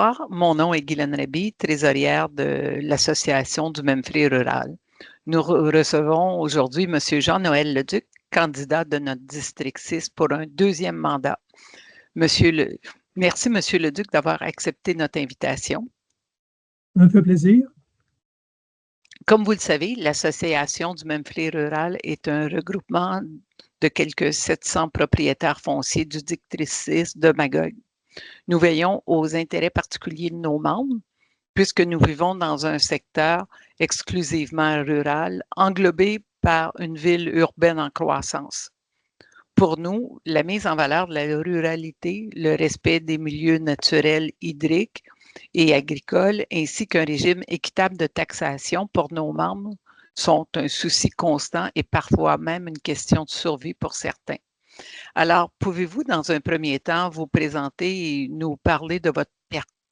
Bonsoir, mon nom est Guylaine Raby, trésorière de l'Association du Memphrey rural. Nous recevons aujourd'hui M. Jean-Noël Leduc, candidat de notre district 6 pour un deuxième mandat. Merci, M. Leduc, d'avoir accepté notre invitation. Ça me fait plaisir. Comme vous le savez, l'Association du Memphrey rural est un regroupement de quelques 700 propriétaires fonciers du district 6 de Magog. Nous veillons aux intérêts particuliers de nos membres, puisque nous vivons dans un secteur exclusivement rural, englobé par une ville urbaine en croissance. Pour nous, la mise en valeur de la ruralité, le respect des milieux naturels hydriques et agricoles, ainsi qu'un régime équitable de taxation pour nos membres sont un souci constant et parfois même une question de survie pour certains. Alors, pouvez-vous, dans un premier temps, vous présenter et nous parler de votre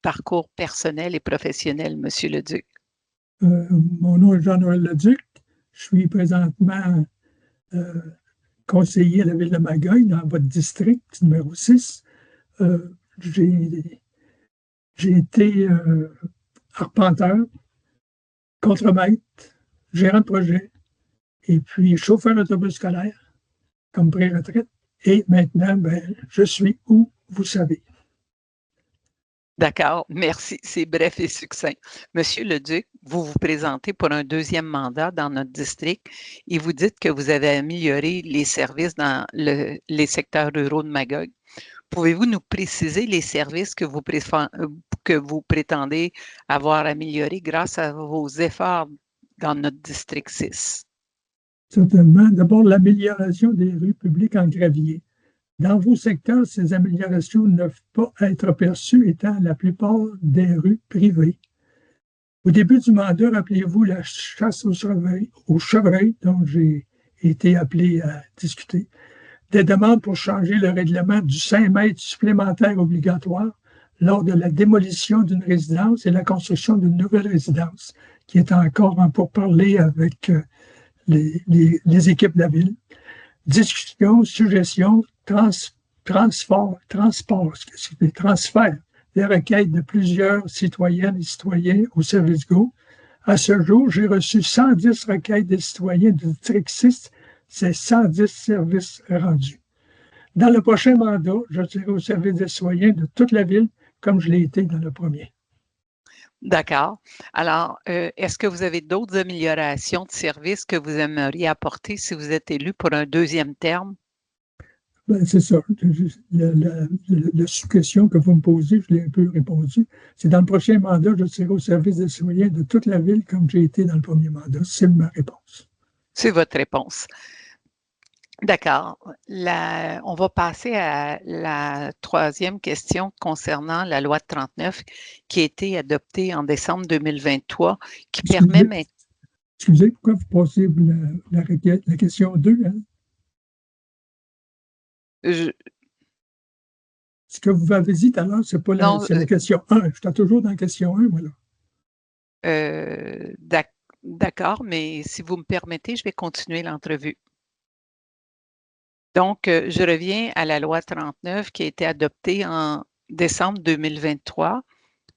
parcours personnel et professionnel, M. Leduc? Mon nom est Jean-Noël Leduc. Je suis présentement conseiller à la ville de Magog, dans votre district numéro 6. J'ai été arpenteur, contremaître, gérant de projet, et puis chauffeur d'autobus scolaire comme pré-retraite. Et maintenant, je suis où vous savez. D'accord, merci. C'est bref et succinct. Monsieur Leduc, vous vous présentez pour un deuxième mandat dans notre district et vous dites que vous avez amélioré les services dans les secteurs ruraux de Magog. Pouvez-vous nous préciser les services que vous prétendez avoir améliorés grâce à vos efforts dans notre district 6? Certainement. D'abord, l'amélioration des rues publiques en gravier. Dans vos secteurs, ces améliorations ne peuvent pas être perçues étant la plupart des rues privées. Au début du mandat, rappelez-vous la chasse aux chevreuils dont j'ai été appelé à discuter. Des demandes pour changer le règlement du 5 mètres supplémentaire obligatoire lors de la démolition d'une résidence et la construction d'une nouvelle résidence, qui est encore en pourparlers avec les équipes de la ville. Discussion, suggestions, transfert des requêtes de plusieurs citoyennes et citoyens au service Go. À ce jour, j'ai reçu 110 requêtes des citoyens du district 6, c'est 110 services rendus. Dans le prochain mandat, je serai au service des citoyens de toute la ville, comme je l'ai été dans le premier. D'accord. Alors, est-ce que vous avez d'autres améliorations de services que vous aimeriez apporter si vous êtes élu pour un deuxième terme? C'est ça. La sous-question que vous me posez, je l'ai un peu répondu. C'est dans le prochain mandat, je serai au service des citoyens de toute la ville comme j'ai été dans le premier mandat. C'est ma réponse. C'est votre réponse. D'accord. On va passer à la troisième question concernant la loi de 39 qui a été adoptée en décembre 2023, qui permet maintenant... Excusez, pourquoi vous posez la question 2? Hein? Ce que vous m'avez dit tout à l'heure, c'est pas c'est la question 1. Je suis toujours dans la question 1, moi, là. D'accord, mais si vous me permettez, je vais continuer l'entrevue. Donc, je reviens à la loi 39 qui a été adoptée en décembre 2023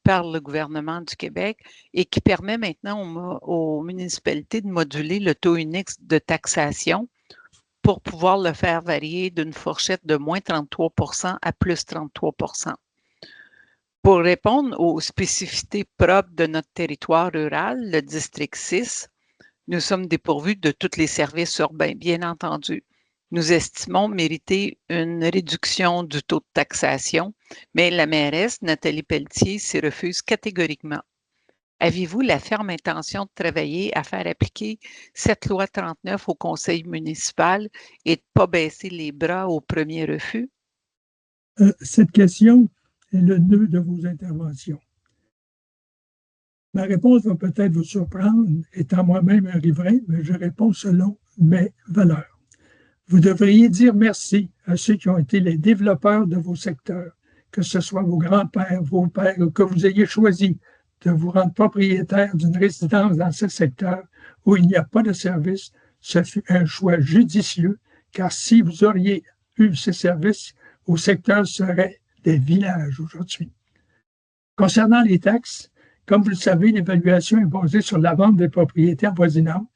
par le gouvernement du Québec et qui permet maintenant aux municipalités de moduler le taux unique de taxation pour pouvoir le faire varier d'une fourchette de moins 33 à plus 33 Pour répondre aux spécificités propres de notre territoire rural, le district 6, nous sommes dépourvus de tous les services urbains, bien entendu. Nous estimons mériter une réduction du taux de taxation, mais la mairesse, Nathalie Pelletier, s'y refuse catégoriquement. Avez-vous la ferme intention de travailler à faire appliquer cette loi 39 au conseil municipal et de ne pas baisser les bras au premier refus? Cette question est le nœud de vos interventions. Ma réponse va peut-être vous surprendre, étant moi-même un riverain, mais je réponds selon mes valeurs. Vous devriez dire merci à ceux qui ont été les développeurs de vos secteurs, que ce soit vos grands-pères, vos pères, ou que vous ayez choisi de vous rendre propriétaire d'une résidence dans ce secteur où il n'y a pas de service. Ce fut un choix judicieux, car si vous auriez eu ces services, vos secteurs seraient des villages aujourd'hui. Concernant les taxes, comme vous le savez, l'évaluation est basée sur la vente des propriétés avoisinantes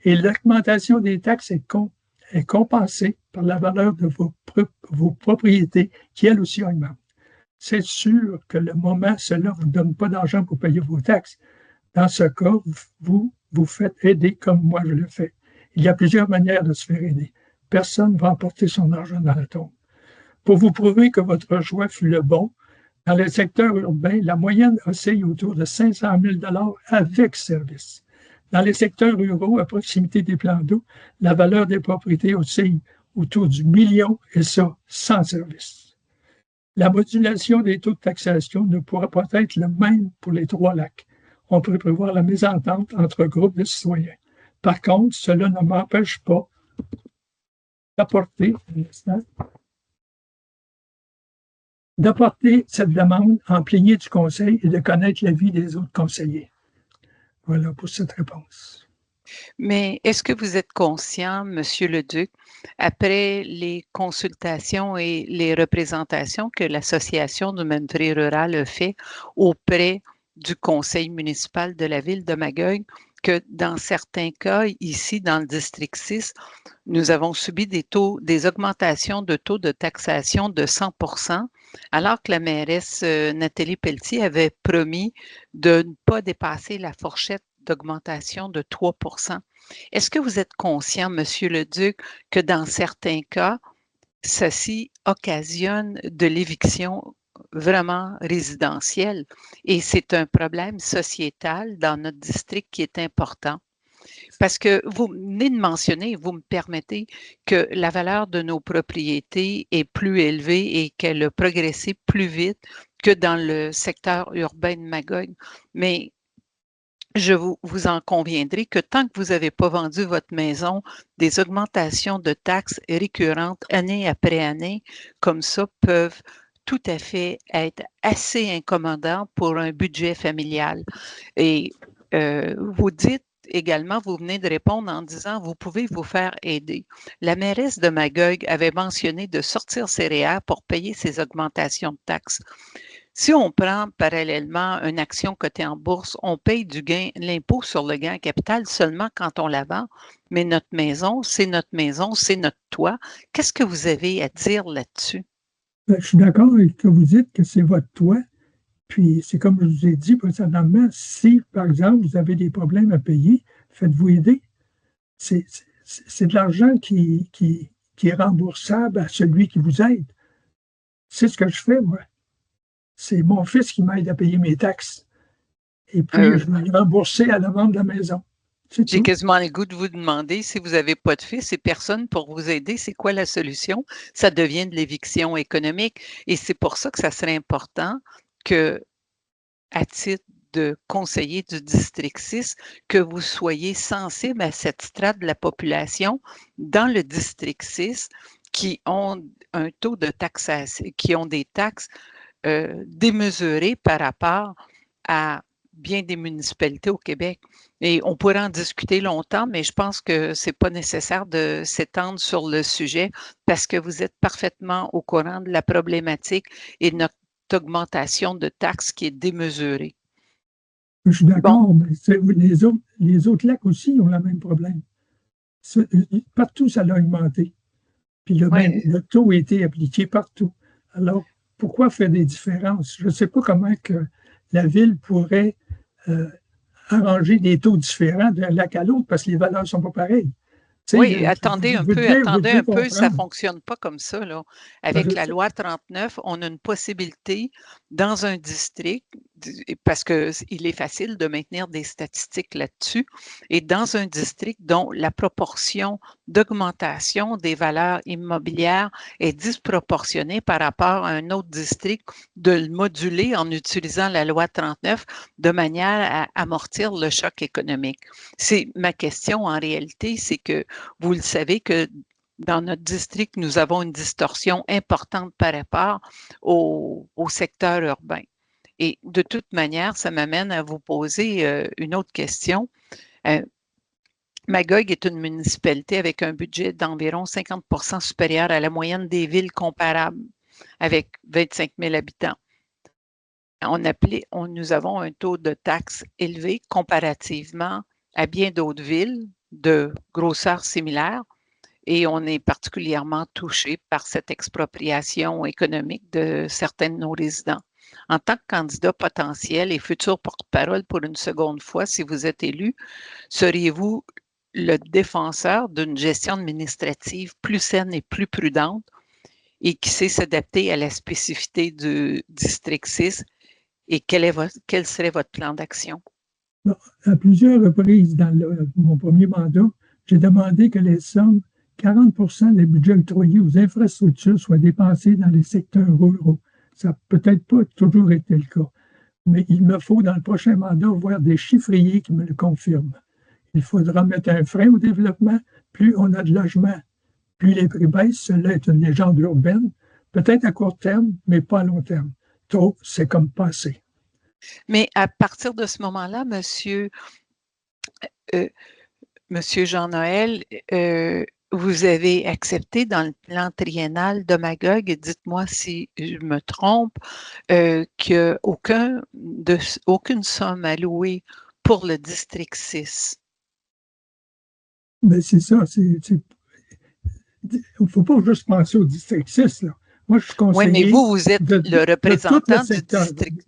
et l'augmentation des taxes est compensée par la valeur de vos propriétés qui, elles aussi, augmentent. C'est sûr que le moment, cela ne vous donne pas d'argent pour payer vos taxes. Dans ce cas, vous faites aider comme moi je le fais. Il y a plusieurs manières de se faire aider. Personne ne va emporter son argent dans la tombe. Pour vous prouver que votre choix fut le bon, dans le secteur urbain, la moyenne oscille autour de 500 000 avec service. Dans les secteurs ruraux, à proximité des plans d'eau, la valeur des propriétés oscille autour du million, et ça, sans service. La modulation des taux de taxation ne pourra pas être le même pour les trois lacs. On pourrait prévoir la mésentente entre groupes de citoyens. Par contre, cela ne m'empêche pas d'apporter cette demande en plénier du Conseil et de connaître l'avis des autres conseillers. Voilà pour cette réponse. Mais est-ce que vous êtes conscient, Monsieur le Duc, après les consultations et les représentations que l'Association du Meneterie rural a fait auprès du conseil municipal de la ville de Magog, que dans certains cas, ici dans le district 6, nous avons subi des augmentations de taux de taxation de 100 alors que la mairesse Nathalie Pelletier avait promis de ne pas dépasser la fourchette d'augmentation de 3 Est-ce que vous êtes conscient, Monsieur le Duc, que dans certains cas, ceci occasionne de l'éviction vraiment résidentielle et c'est un problème sociétal dans notre district qui est important? Parce que vous venez de mentionner, vous me permettez, que la valeur de nos propriétés est plus élevée et qu'elle a progressé plus vite que dans le secteur urbain de Magog. Mais vous en conviendrez que tant que vous n'avez pas vendu votre maison, des augmentations de taxes récurrentes année après année, comme ça, peuvent tout à fait être assez incommodants pour un budget familial. Et vous dites également, vous venez de répondre en disant, vous pouvez vous faire aider. La mairesse de Magog avait mentionné de sortir ses REER pour payer ces augmentations de taxes. Si on prend parallèlement une action cotée en bourse, on paye l'impôt sur le gain en capital seulement quand on la vend, mais notre maison, c'est notre toit. Qu'est-ce que vous avez à dire là-dessus? Je suis d'accord avec ce que vous dites, que c'est votre toit. Puis, c'est comme je vous ai dit précédemment, si, par exemple, vous avez des problèmes à payer, faites-vous aider. C'est de l'argent qui est remboursable à celui qui vous aide. C'est ce que je fais, moi. C'est mon fils qui m'aide à payer mes taxes. Et puis, je vais le rembourser à la vente de la maison. J'ai quasiment le goût de vous demander, si vous n'avez pas de fils et personne pour vous aider, c'est quoi la solution? Ça devient de l'éviction économique. Et c'est pour ça que ça serait important que, à titre de conseiller du district 6, que vous soyez sensible à cette strate de la population dans le district 6 qui ont un taux de taxation, qui ont des taxes démesurées par rapport à bien des municipalités au Québec. Et on pourrait en discuter longtemps, mais je pense que ce n'est pas nécessaire de s'étendre sur le sujet parce que vous êtes parfaitement au courant de la problématique et de notre augmentation de taxes qui est démesurée. Je suis d'accord, mais les autres lacs aussi ont le même problème. Partout, ça a augmenté. Puis le taux a été appliqué partout. Alors, pourquoi faire des différences? Je ne sais pas comment que la ville pourrait arranger des taux différents d'un lac à l'autre parce que les valeurs ne sont pas pareilles. Oui, attendez un peu, ça ne comprendre. fonctionne pas comme ça, là. Avec la loi 39, on a une possibilité dans un district, parce qu'il est facile de maintenir des statistiques là-dessus, et dans un district dont la proportion d'augmentation des valeurs immobilières est disproportionnée par rapport à un autre district, de le moduler en utilisant la loi 39 de manière à amortir le choc économique. C'est ma question en réalité, c'est que vous le savez que dans notre district, nous avons une distorsion importante par rapport au secteur urbain. Et de toute manière, ça m'amène à vous poser une autre question. Magog est une municipalité avec un budget d'environ 50 supérieur à la moyenne des villes comparables avec 25 000 habitants. nous avons un taux de taxe élevé comparativement à bien d'autres villes de grosseur similaire et on est particulièrement touché par cette expropriation économique de certains de nos résidents. En tant que candidat potentiel et futur porte-parole pour une seconde fois, si vous êtes élu, seriez-vous le défenseur d'une gestion administrative plus saine et plus prudente et qui sait s'adapter à la spécificité du district 6 et quel serait votre plan d'action? Bon, à plusieurs reprises dans mon premier mandat, j'ai demandé que les sommes, 40% des budgets octroyés aux infrastructures soient dépensés dans les secteurs ruraux. Ça n'a peut-être pas toujours été le cas, mais il me faut dans le prochain mandat voir des chiffriers qui me le confirment. Il faudra mettre un frein au développement. Plus on a de logements, plus les prix baissent. Cela est une légende urbaine, peut-être à court terme, mais pas à long terme. Trop, c'est comme passé. Mais à partir de ce moment-là, Monsieur Jean-Noël, vous avez accepté dans le plan triennal de Magog, et dites-moi si je me trompe, qu'il n'y a aucune somme allouée pour le district 6. Mais c'est ça, il ne faut pas juste penser au district 6. Là. Moi, je suis conseiller. Oui, mais vous êtes le représentant du district.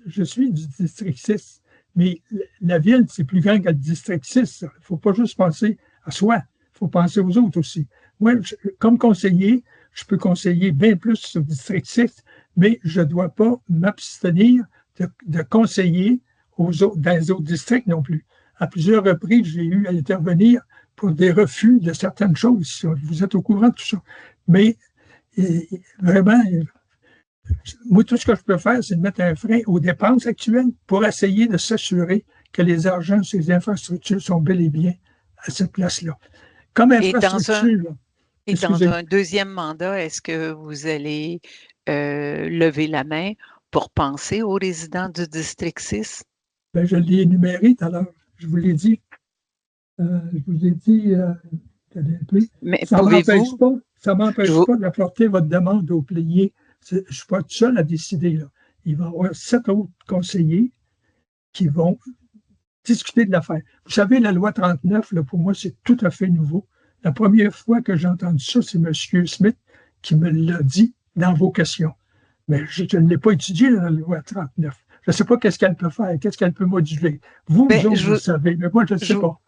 Je suis du district 6. Mais la ville, c'est plus grand que le district 6. Il ne faut pas juste penser à soi. Il faut penser aux autres aussi. Moi, comme conseiller, je peux conseiller bien plus sur le district 6, mais je ne dois pas m'abstenir de conseiller dans les autres districts non plus. À plusieurs reprises, j'ai eu à intervenir pour des refus de certaines choses. Vous êtes au courant de tout ça. Mais vraiment, moi, tout ce que je peux faire, c'est de mettre un frein aux dépenses actuelles pour essayer de s'assurer que les argents sur les infrastructures sont bel et bien à cette place-là. Comme infrastructure. Et dans un deuxième mandat, est-ce que vous allez lever la main pour penser aux résidents du district 6? Bien, je l'ai énuméré tout à l'heure. Je vous l'ai dit. Je vous ai dit, mais ça ne m'empêche pas d'apporter votre demande au plénier. Je ne suis pas tout seul à décider. Là. Il va y avoir 7 autres conseillers qui vont discuter de l'affaire. Vous savez, la loi 39, là, pour moi, c'est tout à fait nouveau. La première fois que j'ai entendu ça, c'est M. Smith qui me l'a dit dans vos questions. Mais je ne l'ai pas étudié, la loi 39. Je ne sais pas qu'est-ce qu'elle peut faire, qu'est-ce qu'elle peut moduler. Vous le savez, mais moi, je ne sais pas.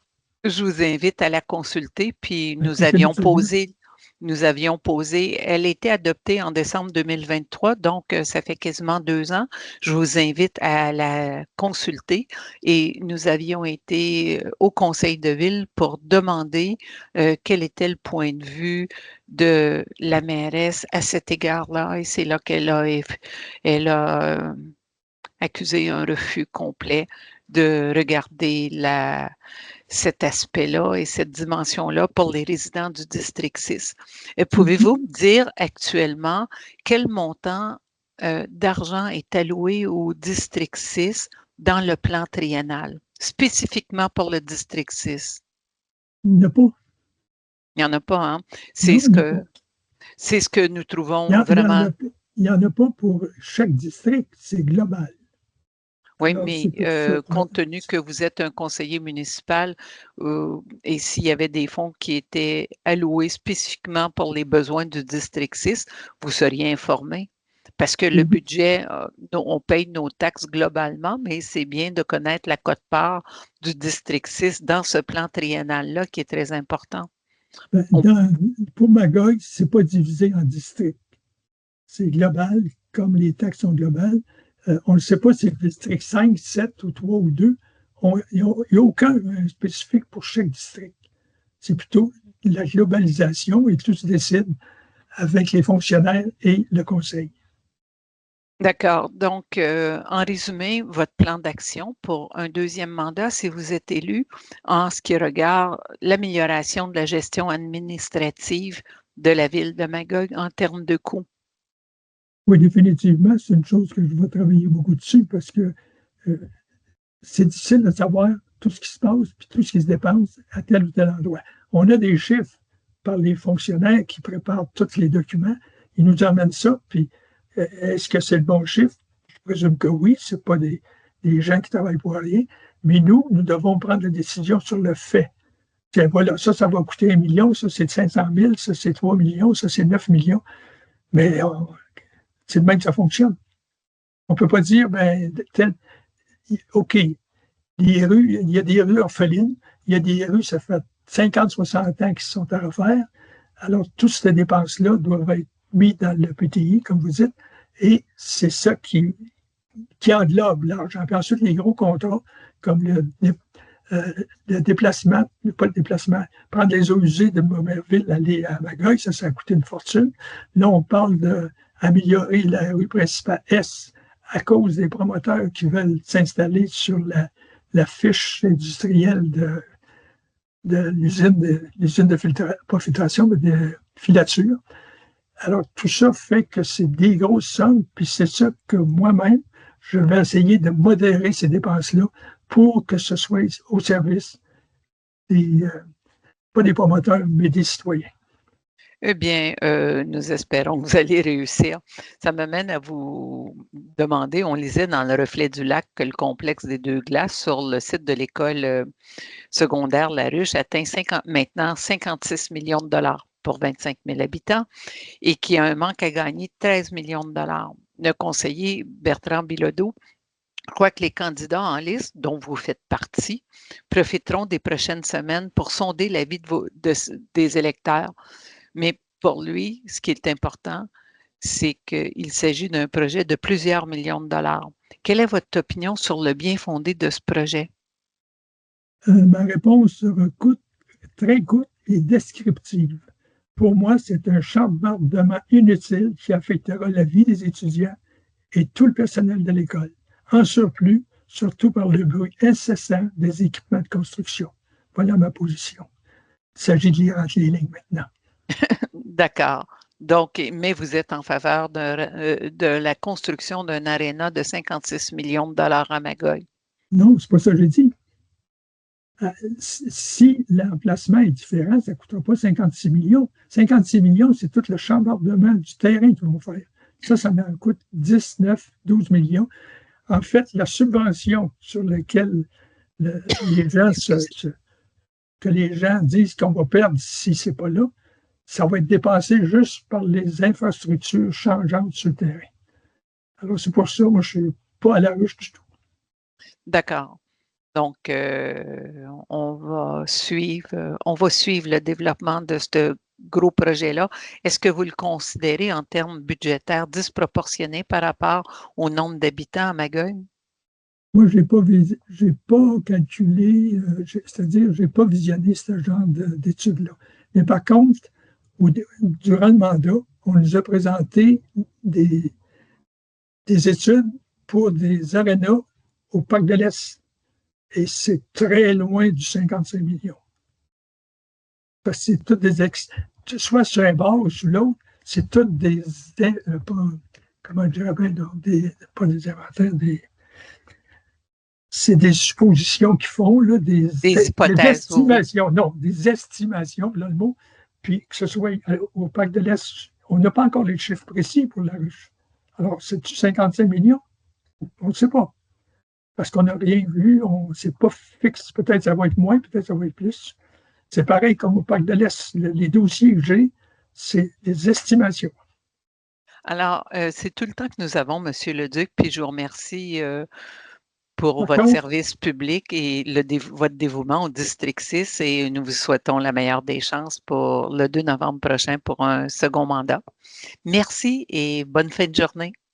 Je vous invite à la consulter, puis nous avions posé, elle a été adoptée en décembre 2023, donc ça fait quasiment 2 ans. Je vous invite à la consulter et nous avions été au conseil de ville pour demander quel était le point de vue de la mairesse à cet égard-là et c'est là qu'elle a accusé un refus complet de regarder cet aspect-là et cette dimension-là pour les résidents du district 6. Pouvez-vous me dire actuellement quel montant d'argent est alloué au district 6 dans le plan triennal, spécifiquement pour le district 6? Il n'y en a pas. Il n'y en a pas, hein? C'est ce que nous trouvons vraiment. Il n'y en a pas pour chaque district, c'est global. Oui, mais compte tenu que vous êtes un conseiller municipal et s'il y avait des fonds qui étaient alloués spécifiquement pour les besoins du district 6, vous seriez informé. Parce que le budget, on paye nos taxes globalement, mais c'est bien de connaître la quote-part du district 6 dans ce plan triennal-là qui est très important. Pour Magog, ce n'est pas divisé en districts. C'est global, comme les taxes sont globales. On ne sait pas si c'est le district 5, 7 ou 3 ou 2. Il n'y a aucun spécifique pour chaque district. C'est plutôt la globalisation et tout se décide avec les fonctionnaires et le conseil. D'accord. Donc, en résumé, votre plan d'action pour un deuxième mandat, si vous êtes élu, en ce qui regarde l'amélioration de la gestion administrative de la ville de Magog en termes de coûts. Oui, définitivement, c'est une chose que je vais travailler beaucoup dessus parce que c'est difficile de savoir tout ce qui se passe et tout ce qui se dépense à tel ou tel endroit. On a des chiffres par les fonctionnaires qui préparent tous les documents. Ils nous emmènent ça, puis est-ce que c'est le bon chiffre? Je ne suis présume que oui, ce pas des gens qui travaillent pour rien, mais nous devons prendre la décision sur le fait. Tiens, voilà, ça va coûter 1 million, ça c'est 500 000, ça c'est 3 millions, ça c'est 9 millions. Mais c'est de même que ça fonctionne. On ne peut pas dire, OK, les rues, il y a des rues orphelines, il y a des rues, ça fait 50, 60 ans qui sont à refaire. Alors, toutes ces dépenses-là doivent être mises dans le PTI, comme vous dites, et c'est ça qui englobe l'argent. Puis ensuite, les gros contrats, comme le déplacement, pas le déplacement, prendre les eaux usées de Momerville, aller à Magog, ça a coûté une fortune. Là, on parle d'améliorer la rue principale S à cause des promoteurs qui veulent s'installer sur la fiche industrielle de l'usine de filtration, mais de filature. Alors, tout ça fait que c'est des grosses sommes, puis c'est ça que moi-même, je vais essayer de modérer ces dépenses-là pour que ce soit au service pas des promoteurs, mais des citoyens. Eh bien, nous espérons que vous allez réussir. Ça me mène à vous demander, on lisait dans le reflet du lac que le complexe des Deux Glaces sur le site de l'école secondaire La Ruche atteint maintenant 56 millions de dollars pour 25 000 habitants et qu'il y a un manque à gagner de 13 millions de dollars. Le conseiller Bertrand Bilodeau croit que les candidats en liste, dont vous faites partie, profiteront des prochaines semaines pour sonder l'avis des électeurs. Mais pour lui, ce qui est important, c'est qu'il s'agit d'un projet de plusieurs millions de dollars. Quelle est votre opinion sur le bien fondé de ce projet? Ma réponse sera très courte et descriptive. Pour moi, c'est un chambardement inutile qui affectera la vie des étudiants et tout le personnel de l'école. En surplus, surtout par le bruit incessant des équipements de construction. Voilà ma position. Il s'agit de lire entre les lignes maintenant. D'accord. Donc, mais vous êtes en faveur de la construction d'un aréna de 56 millions de dollars à Magog? Non, c'est pas ça que j'ai dit. Si l'emplacement est différent, ça ne coûtera pas 56 millions. 56 millions, c'est tout le chambardement du terrain qu'ils vont faire. Ça m'en coûte 10, 9, 12 millions. En fait, la subvention sur laquelle les gens disent qu'on va perdre si ce n'est pas là, ça va être dépensé juste par les infrastructures changeantes sur le terrain. Alors, c'est pour ça, moi, je ne suis pas à la ruche du tout. D'accord. Donc, on va suivre le développement de ce gros projet-là. Est-ce que vous le considérez en termes budgétaires disproportionné par rapport au nombre d'habitants à Magog? Moi, je n'ai pas calculé, c'est-à-dire, je n'ai pas visionné ce genre d'études-là. Mais par contre, durant le mandat, on nous a présenté des études pour des arénas au Parc de l'Est. Et c'est très loin du 55 millions. Parce que c'est toutes soit sur un bord ou sur l'autre, c'est toutes comment dirais pas des inventaires, c'est des suppositions qu'ils font, là, des hypothèses. Des estimations, non, des estimations, là le mot. Puis que ce soit au Parc de l'Est, on n'a pas encore les chiffres précis pour la ruche. Alors, c'est-tu 55 millions? On ne sait pas. Parce qu'on n'a rien vu, c'est pas fixe. Peut-être ça va être moins, peut-être ça va être plus. C'est pareil comme au Parc de l'Est. Les dossiers que j'ai, c'est des estimations. Alors, c'est tout le temps que nous avons, M. Leduc, puis je vous remercie pour votre service public et votre dévouement au District 6 et nous vous souhaitons la meilleure des chances pour le 2 novembre prochain pour un second mandat. Merci et bonne fin de journée.